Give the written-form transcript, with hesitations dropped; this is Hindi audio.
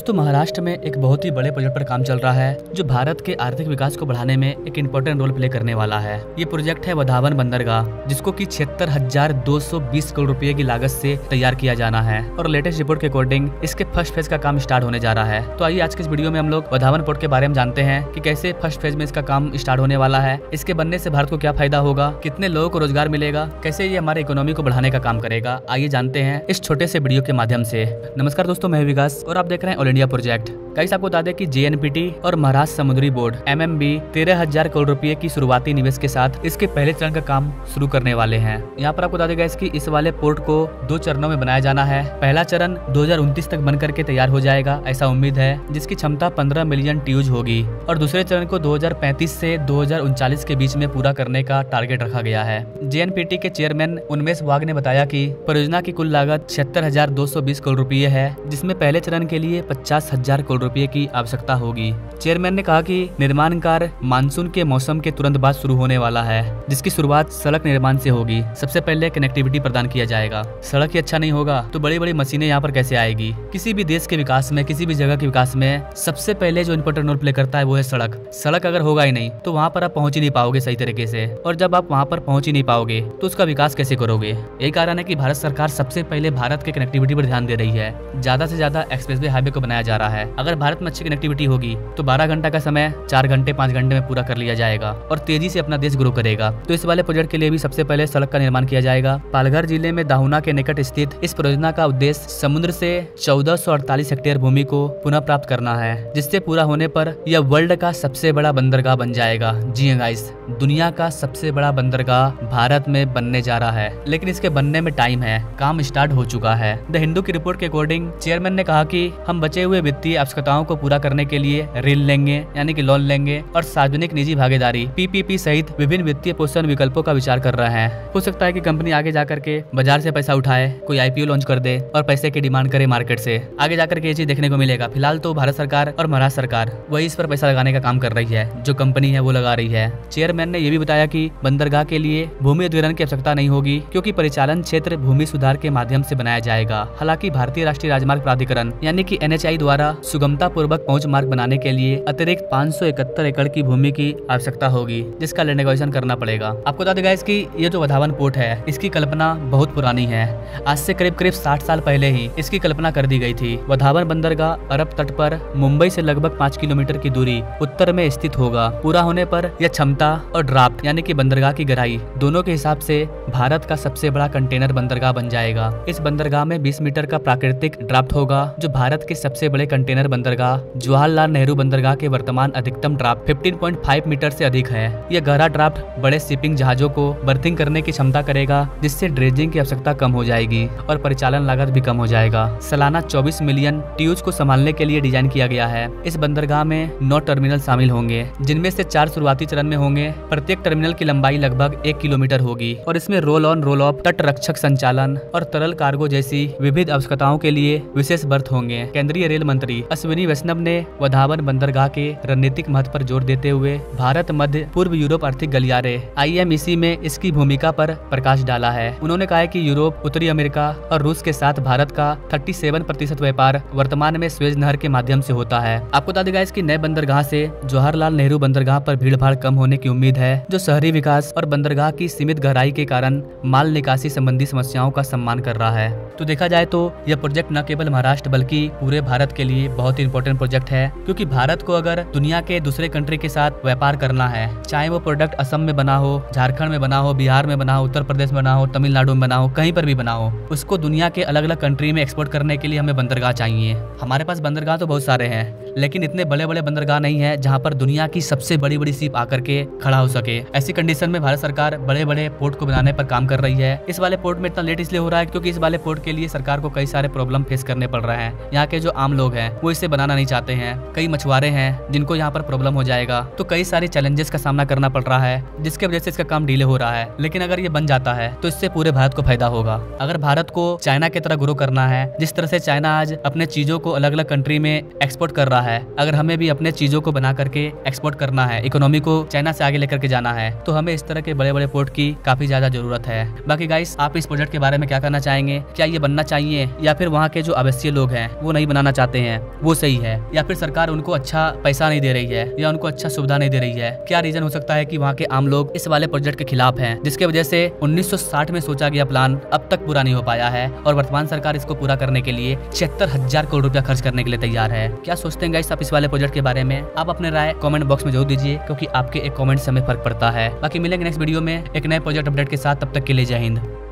दोस्तों महाराष्ट्र में एक बहुत ही बड़े प्रोजेक्ट पर काम चल रहा है जो भारत के आर्थिक विकास को बढ़ाने में एक इम्पोर्टेंट रोल प्ले करने वाला है। ये प्रोजेक्ट है वधावन बंदरगाह, जिसको कि 76,220 करोड़ रुपए की लागत से तैयार किया जाना है और लेटेस्ट रिपोर्ट के अकॉर्डिंग इसके फर्स्ट फेज का काम स्टार्ट होने जा रहा है। तो आइए आज के इस वीडियो में हम लोग वधावन पोर्ट के बारे में जानते हैं कि कैसे फर्स्ट फेज में इसका काम स्टार्ट होने वाला है, इसके बनने से भारत को क्या फायदा होगा, कितने लोगों को रोजगार मिलेगा, कैसे ये हमारे इकोनॉमी को बढ़ाने का काम करेगा। आइए जानते हैं इस छोटे से वीडियो के माध्यम से। नमस्कार दोस्तों, मैं विकास और आप देख रहे हैं ऑल इंडिया प्रोजेक्ट। गाइस आपको बता दें कि JNPT और महाराष्ट्र समुद्री बोर्ड MMB 13,000 करोड़ रुपए की शुरुआती निवेश के साथ इसके पहले चरण का काम शुरू करने वाले हैं। यहाँ पर आपको बता दें गाइस कि इस वाले पोर्ट को 2 चरणों में बनाया जाना है। पहला चरण 2029 तक बनकर के तैयार हो जाएगा, ऐसा उम्मीद है, जिसकी क्षमता 15 मिलियन TEUs होगी और दूसरे चरण को 2035 से 2039 के बीच में पूरा करने का टारगेट रखा गया है। JNPT के चेयरमैन उन्मेष वाघ ने बताया कि परियोजना की कुल लागत 76,220 करोड़ रुपए है, जिसमें पहले चरण के लिए 50,000 करोड़ रुपए की आवश्यकता होगी। चेयरमैन ने कहा कि निर्माण कार्य मानसून के मौसम के तुरंत बाद शुरू होने वाला है, जिसकी शुरुआत सड़क निर्माण से होगी। सबसे पहले कनेक्टिविटी प्रदान किया जाएगा। सड़क ही अच्छा नहीं होगा तो बड़ी बड़ी मशीनें यहाँ पर कैसे आएगी। किसी भी देश के विकास में, किसी भी जगह के विकास में सबसे पहले जो इंपॉर्टेंट रोल प्ले करता है वो है सड़क। सड़क अगर होगा ही नहीं तो वहाँ पर आप पहुंच ही नहीं पाओगे सही तरीके से, और जब आप वहाँ पर पहुंच ही नहीं पाओगे तो उसका विकास कैसे करोगे। यही कारण है कि भारत सरकार सबसे पहले भारत के कनेक्टिविटी पर ध्यान दे रही है। ज्यादा से ज्यादा एक्सप्रेसवे हाईवे को बनाया जा रहा है। अगर भारत में अच्छी कनेक्टिविटी होगी तो 12 घंटा का समय 4 घंटे 5 घंटे में पूरा कर लिया जाएगा और तेजी से अपना देश ग्रो करेगा। तो इस वाले प्रोजेक्ट के लिए भी सबसे पहले सड़क का निर्माण किया जाएगा। पालघर जिले में दाहुना के निकट स्थित इस परियोजना का उद्देश्य समुद्र से 1448 हेक्टेयर भूमि को पुनः प्राप्त करना है, जिससे पूरा होने पर यह वर्ल्ड का सबसे बड़ा बंदरगाह बन जाएगा। जी हां गाइस, दुनिया का सबसे बड़ा बंदरगाह भारत में बनने जा रहा है, लेकिन इसके बनने में टाइम है। काम स्टार्ट हो चुका है। द हिंदू की रिपोर्ट के अकॉर्डिंग चेयरमैन ने कहा कि हम बचे हुए वित्तीय आवश्यकताओं को पूरा करने के लिए ऋण लेंगे, यानी कि लोन लेंगे, और सार्वजनिक निजी भागीदारी PPP सहित विभिन्न वित्तीय पोषण विकल्पों का विचार कर रहे हैं। हो सकता है कि कंपनी आगे जाकर के बाजार से पैसा उठाए, कोई IPO लॉन्च कर दे और पैसे की डिमांड करे मार्केट से। आगे जाकर के ये चीज देखने को मिलेगा। फिलहाल तो भारत सरकार और महाराष्ट्र सरकार वही इस पर पैसा लगाने का काम कर रही है, जो कंपनी है वो लगा रही है। चेयरमैन ने यह भी बताया कि बंदरगाह के लिए भूमि अधिग्रहण की आवश्यकता नहीं होगी, क्योंकि परिचालन क्षेत्र भूमि सुधार के माध्यम से बनाया जाएगा। हालांकि भारतीय राष्ट्रीय राजमार्ग प्राधिकरण यानी कि NHAI द्वारा सुगमता पूर्वक पहुंच मार्ग बनाने के लिए अतिरिक्त 571 एकड़ की भूमि की आवश्यकता होगी, जिसका लैंड एक्विजिशन करना पड़ेगा। आपको बता देगा इसकी ये जो वधावन पोर्ट है, इसकी कल्पना बहुत पुरानी है। आज से करीब 60 साल पहले ही इसकी कल्पना कर दी गई थी। वधावन बंदरगाह अरब तट पर मुंबई से लगभग 5 किलोमीटर की दूरी उत्तर में स्थित होगा। पूरा होने पर यह क्षमता और ड्राफ्ट यानी कि बंदरगाह की गहराई दोनों के हिसाब से भारत का सबसे बड़ा कंटेनर बंदरगाह बन जाएगा। इस बंदरगाह में 20 मीटर का प्राकृतिक ड्राफ्ट होगा, जो भारत के सबसे बड़े कंटेनर बंदरगाह जवाहरलाल नेहरू बंदरगाह के वर्तमान अधिकतम ड्राफ्ट 15.5 मीटर से अधिक है। यह गहरा ड्राफ्ट बड़े शिपिंग जहाजों को बर्थिंग करने की क्षमता करेगा, जिससे ड्रेजिंग की आवश्यकता कम हो जाएगी और परिचालन लागत भी कम हो जाएगा। सालाना 24 मिलियन TEUs को संभालने के लिए डिजाइन किया गया है। इस बंदरगाह में 9 टर्मिनल शामिल होंगे, जिनमें से 4 शुरुआती चरण में होंगे। प्रत्येक टर्मिनल की लंबाई लगभग 1 किलोमीटर होगी और इसमें रोल ऑन रोल ऑफ, तट रक्षक संचालन और तरल कार्गो जैसी विविध आवश्यकताओं के लिए विशेष बर्थ होंगे। केंद्रीय रेल मंत्री अश्विनी वैष्णव ने वधावन बंदरगाह के रणनीतिक महत्व पर जोर देते हुए भारत मध्य पूर्व यूरोप आर्थिक गलियारे IMEC में इसकी भूमिका पर प्रकाश डाला है। उन्होंने कहा कि यूरोप, उत्तरी अमेरिका और रूस के साथ भारत का 37% व्यापार वर्तमान में स्वेज नहर के माध्यम से होता है। आपको बता देगा इसकी नए बंदरगाह से जवाहरलाल नेहरू बंदरगाह पर भीड़ भाड़ कम होने की उम्मीद है, जो शहरी विकास और बंदरगाह की सीमित गहराई के कारण माल निकासी संबंधी समस्याओं का सम्मान कर रहा है। तो देखा जाए तो यह प्रोजेक्ट न केवल महाराष्ट्र बल्कि पूरे भारत के लिए बहुत ही इंपॉर्टेंट प्रोजेक्ट है, क्योंकि भारत को अगर दुनिया के दूसरे कंट्री के साथ व्यापार करना है, चाहे वो प्रोडक्ट असम में बना हो, झारखंड में बना हो, बिहार में बना हो, उत्तर प्रदेश में बना हो, तमिलनाडु में बना हो, कहीं पर भी बना हो, उसको दुनिया के अलग अलग कंट्री में एक्सपोर्ट करने के लिए हमें बंदरगाह चाहिए। हमारे पास बंदरगाह तो बहुत सारे हैं, लेकिन इतने बड़े बड़े बंदरगाह नहीं है जहाँ पर दुनिया की सबसे बड़ी बड़ी शिप आकर के खड़ा हो सके। ऐसी कंडीशन में भारत सरकार बड़े बड़े पोर्ट को बनाने पर काम कर रही है। इस वाले पोर्ट में इतना लेट इसलिए हो रहा है क्योंकि इस वाले पोर्ट के लिए सरकार को कई सारे प्रॉब्लम फेस करने पड़ रहे हैं। यहाँ के जो आम लोग हैं वो इसे बनाना नहीं चाहते हैं। कई मछुआरे हैं जिनको यहाँ पर प्रॉब्लम हो जाएगा, तो कई सारे चैलेंजेस का सामना करना पड़ रहा है, जिसके वजह से इसका काम डिले हो रहा है। लेकिन अगर ये बन जाता है तो इससे पूरे भारत को फायदा होगा। अगर भारत को चाइना की तरह ग्रो करना है, जिस तरह से चाइना आज अपने चीजों को अलग अलग कंट्री में एक्सपोर्ट कर रहा है। अगर हमें भी अपने चीजों को बना करके एक्सपोर्ट करना है, इकोनॉमी को चाइना से आगे लेकर के जाना है, तो हमें इस तरह के बड़े बड़े पोर्ट की काफी ज्यादा जरूरत है। बाकी गाइस, आप इस प्रोजेक्ट के बारे में क्या करना चाहेंगे? क्या ये बनना चाहिए या फिर वहाँ के जो आवासीय लोग हैं वो नहीं बनाना चाहते हैं, वो सही है, या फिर सरकार उनको अच्छा पैसा नहीं दे रही है या उनको अच्छा सुविधा नहीं दे रही है? क्या रीजन हो सकता है कि वहाँ के आम लोग इस वाले प्रोजेक्ट के खिलाफ हैं, जिसके वजह से 1960 में सोचा गया प्लान अब तक पूरा नहीं हो पाया है और वर्तमान सरकार इसको पूरा करने के लिए 76,000 करोड़ रुपया खर्च करने के लिए तैयार है? क्या सोचते हैं गाइस आप इस वाले प्रोजेक्ट के बारे में? आप अपने राय कमेंट बॉक्स में जरूर दीजिए, क्योंकि आपके एक कमेंट से हमें फर्क पड़ता है। बाकी मिलेंगे नेक्स्ट वीडियो में एक नए प्रोजेक्ट अपडेट के साथ, तब तक के लिए जय हिंद।